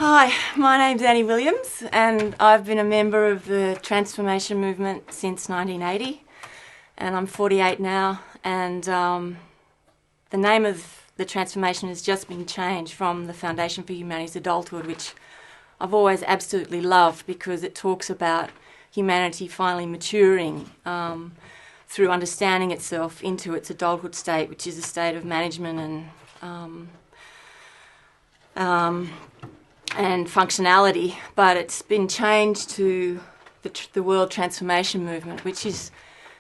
Hi, my name's Annie Williams and I've been a member of the transformation movement since 1980 and I'm 48 now, and the name of the transformation has just been changed from the Foundation for Humanity's Adulthood, which I've always absolutely loved because it talks about humanity finally maturing through understanding itself into its adulthood state, which is a state of management and functionality. But it's been changed to the World Transformation Movement, which is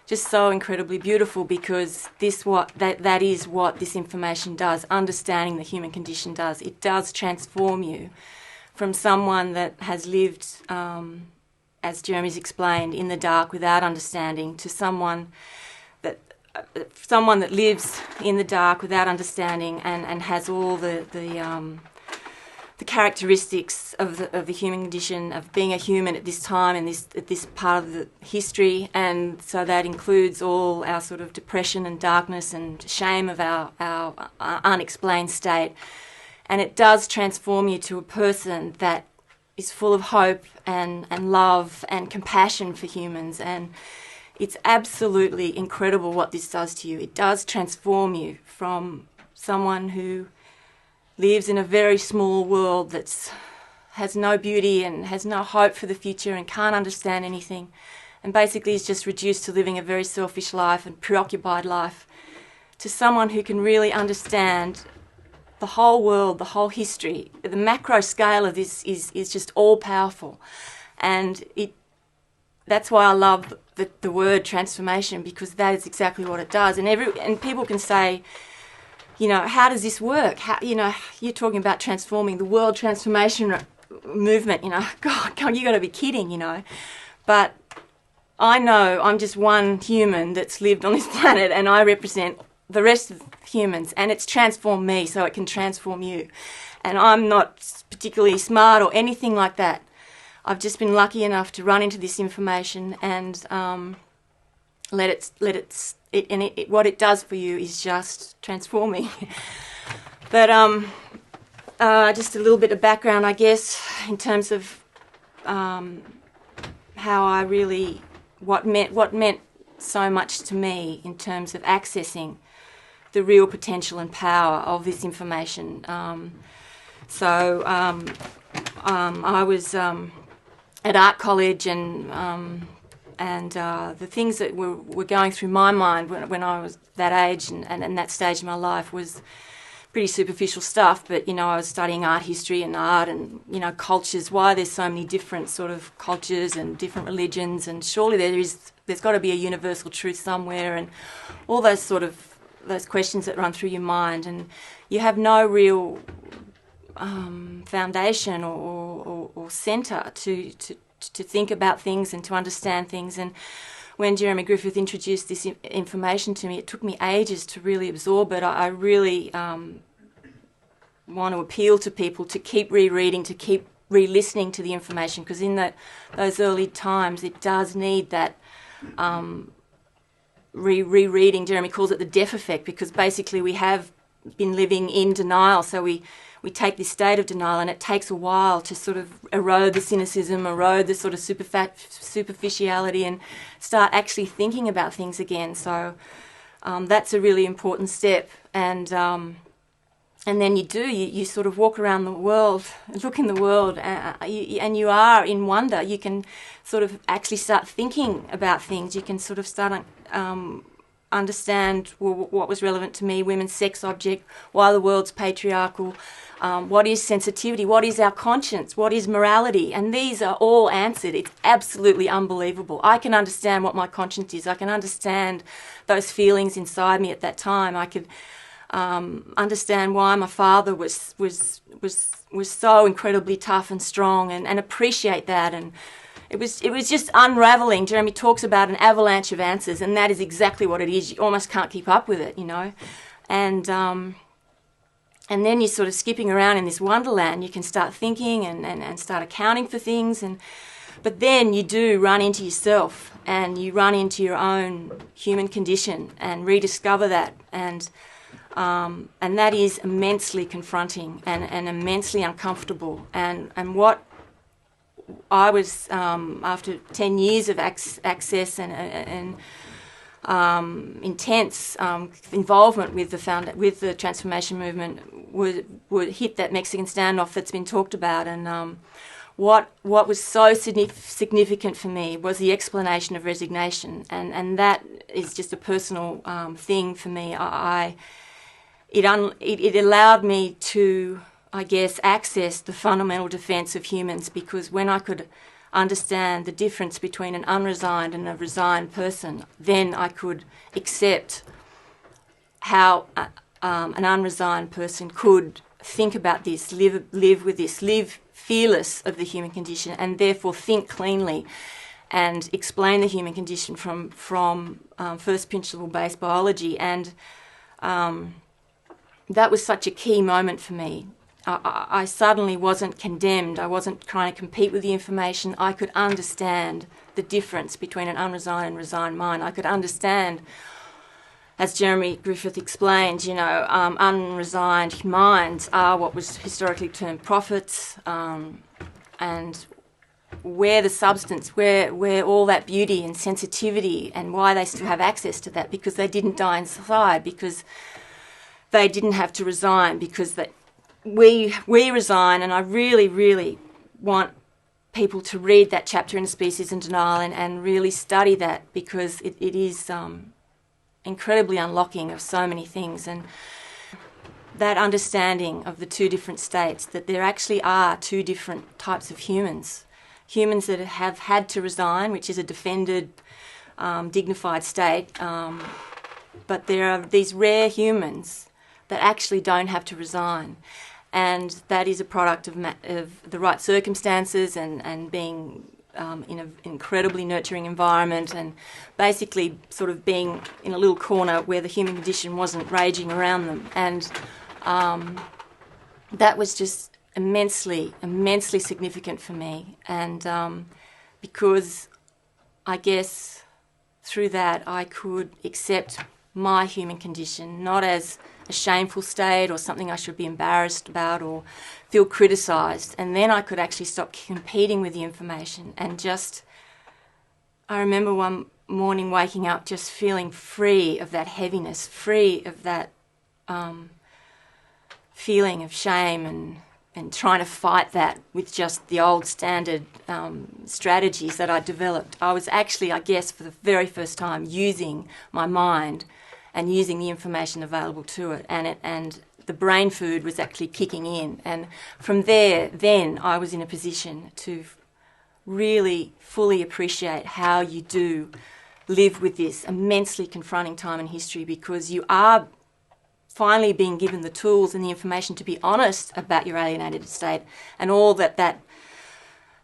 just so incredibly beautiful because that is what this information does. Understanding the human condition does. It does transform you from someone that has lived, as Jeremy's explained, in the dark without understanding, to someone that lives in the dark without understanding and has all the characteristics of the human condition, of being a human at this time and at this part of the history. And so that includes all our sort of depression and darkness and shame of our unexplained state. And it does transform you to a person that is full of hope and love and compassion for humans. And it's absolutely incredible what this does to you. It does transform you from someone who lives in a very small world that has no beauty and has no hope for the future and can't understand anything, and basically is just reduced to living a very selfish life and preoccupied life, to someone who can really understand the whole world, the whole history. The macro scale of this is just all-powerful. And that's why I love the word transformation, because that is exactly what it does. And people can say, you know, how does this work? How, you know, you're talking about transforming the world transformation movement, you know. God, you got to be kidding, you know. But I know I'm just one human that's lived on this planet, and I represent the rest of humans, and it's transformed me so it can transform you. And I'm not particularly smart or anything like that. I've just been lucky enough to run into this information and what it does for you is just transforming. But just a little bit of background, I guess, in terms of how I really what meant so much to me in terms of accessing the real potential and power of this information. I was at art college, and the things that were going through my mind when I was that age and that stage of my life was pretty superficial stuff. But, you know, I was studying art history and art and, you know, cultures, why there's so many different sort of cultures and different religions, and surely there's got to be a universal truth somewhere, and all those questions that run through your mind, and you have no real foundation or centre to think about things and to understand things. And when Jeremy Griffith introduced this information to me, it took me ages to really absorb it. I really want to appeal to people to keep rereading, to keep re-listening to the information, because in those early times it does need that rereading. Jeremy calls it the deaf effect, because basically we have been living in denial, so we take this state of denial, and it takes a while to sort of erode the cynicism, erode the sort of superficiality, and start actually thinking about things again. So that's a really important step. And then you sort of walk around the world, look in the world, and you are in wonder. You can sort of actually start thinking about things. You can sort of start understand what was relevant to me, women's sex object, why the world's patriarchal, what is sensitivity, what is our conscience, what is morality, and these are all answered. It's absolutely unbelievable. I can understand what my conscience is. I can understand those feelings inside me at that time. I could understand why my father was so incredibly tough and strong, and appreciate that. And it was just unravelling. Jeremy talks about an avalanche of answers, and that is exactly what it is. You almost can't keep up with it, you know. And then you're sort of skipping around in this wonderland. You can start thinking and start accounting for things, but then you do run into yourself, and you run into your own human condition and rediscover that. And And that is immensely confronting and immensely uncomfortable. And what I was, after 10 years of access and intense involvement with the transformation movement, would hit that Mexican standoff that's been talked about. And what was so significant for me was the explanation of resignation, and that is just a personal thing for me. It allowed me to, I guess, access the fundamental defence of humans, because when I could understand the difference between an unresigned and a resigned person, then I could accept how an unresigned person could think about this, live with this, live fearless of the human condition, and therefore think cleanly and explain the human condition from first principle-based biology. And that was such a key moment for me. I suddenly wasn't condemned. I wasn't trying to compete with the information. I could understand the difference between an unresigned and resigned mind. I could understand, as Jeremy Griffith explained, unresigned minds are what was historically termed prophets, and where the substance, where all that beauty and sensitivity, and why they still have access to that, because they didn't die inside, because they didn't have to resign, because we resign. And I really, really want people to read that chapter in Species in Denial and really study that, because it is incredibly unlocking of so many things. And that understanding of the two different states, that there actually are two different types of humans that have had to resign, which is a defended, dignified state, but there are these rare humans that actually don't have to resign. And that is a product of the right circumstances and being in an incredibly nurturing environment, and basically sort of being in a little corner where the human condition wasn't raging around them. And that was just immensely significant for me. And because I guess through that I could accept my human condition, not as a shameful state or something I should be embarrassed about or feel criticised. And then I could actually stop competing with the information and just... I remember one morning waking up just feeling free of that heaviness, free of that feeling of shame and trying to fight that with just the old standard strategies that I developed. I was actually, I guess, for the very first time using my mind and using the information available to it, and the brain food was actually kicking in. And from there, then I was in a position to really fully appreciate how you do live with this immensely confronting time in history, because you are finally being given the tools and the information to be honest about your alienated state and all that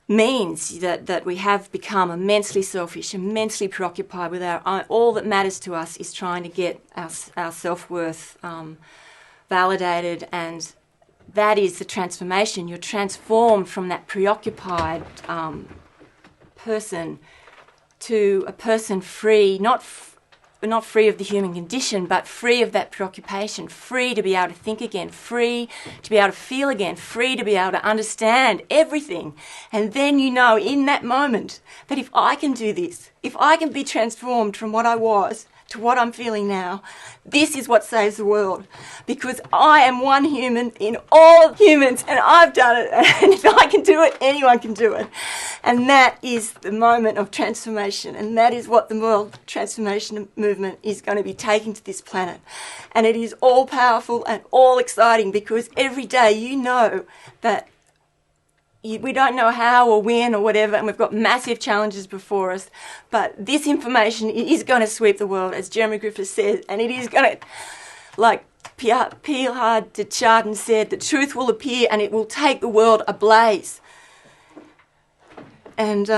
means, that we have become immensely selfish, immensely preoccupied with our own. All that matters to us is trying to get our self-worth validated, and that is the transformation. You're transformed from that preoccupied person to a person free, not free of the human condition, but free of that preoccupation, free to be able to think again, free to be able to feel again, free to be able to understand everything. And then you know in that moment that if I can do this, if I can be transformed from what I was to what I'm feeling now, this is what saves the world. Because I am one human in all humans, and I've done it. And if I can do it, anyone can do it. And that is the moment of transformation. And that is what the world transformation movement is going to be taking to this planet. And it is all powerful and all exciting, because every day you know that we don't know how or when or whatever, and we've got massive challenges before us, but this information is going to sweep the world, as Jeremy Griffith said, and it is going to, like Teilhard de Chardin said, the truth will appear and it will take the world ablaze. And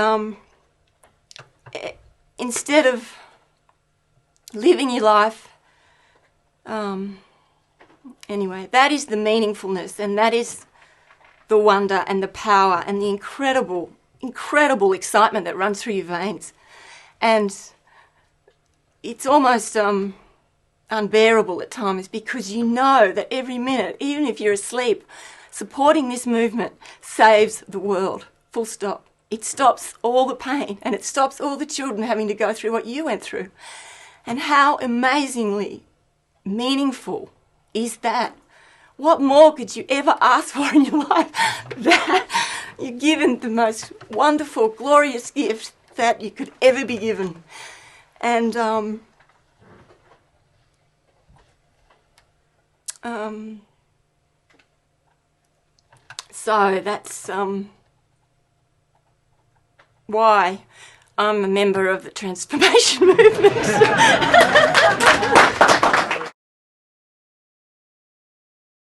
instead of living your life, anyway, that is the meaningfulness, and that is the wonder and the power and the incredible excitement that runs through your veins. And it's almost unbearable at times, because you know that every minute, even if you're asleep, supporting this movement saves the world, full stop. It stops all the pain, and it stops all the children having to go through what you went through. And how amazingly meaningful is that? What more could you ever ask for in your life? That you're given the most wonderful, glorious gift that you could ever be given. And so that's why I'm a member of the transformation movement.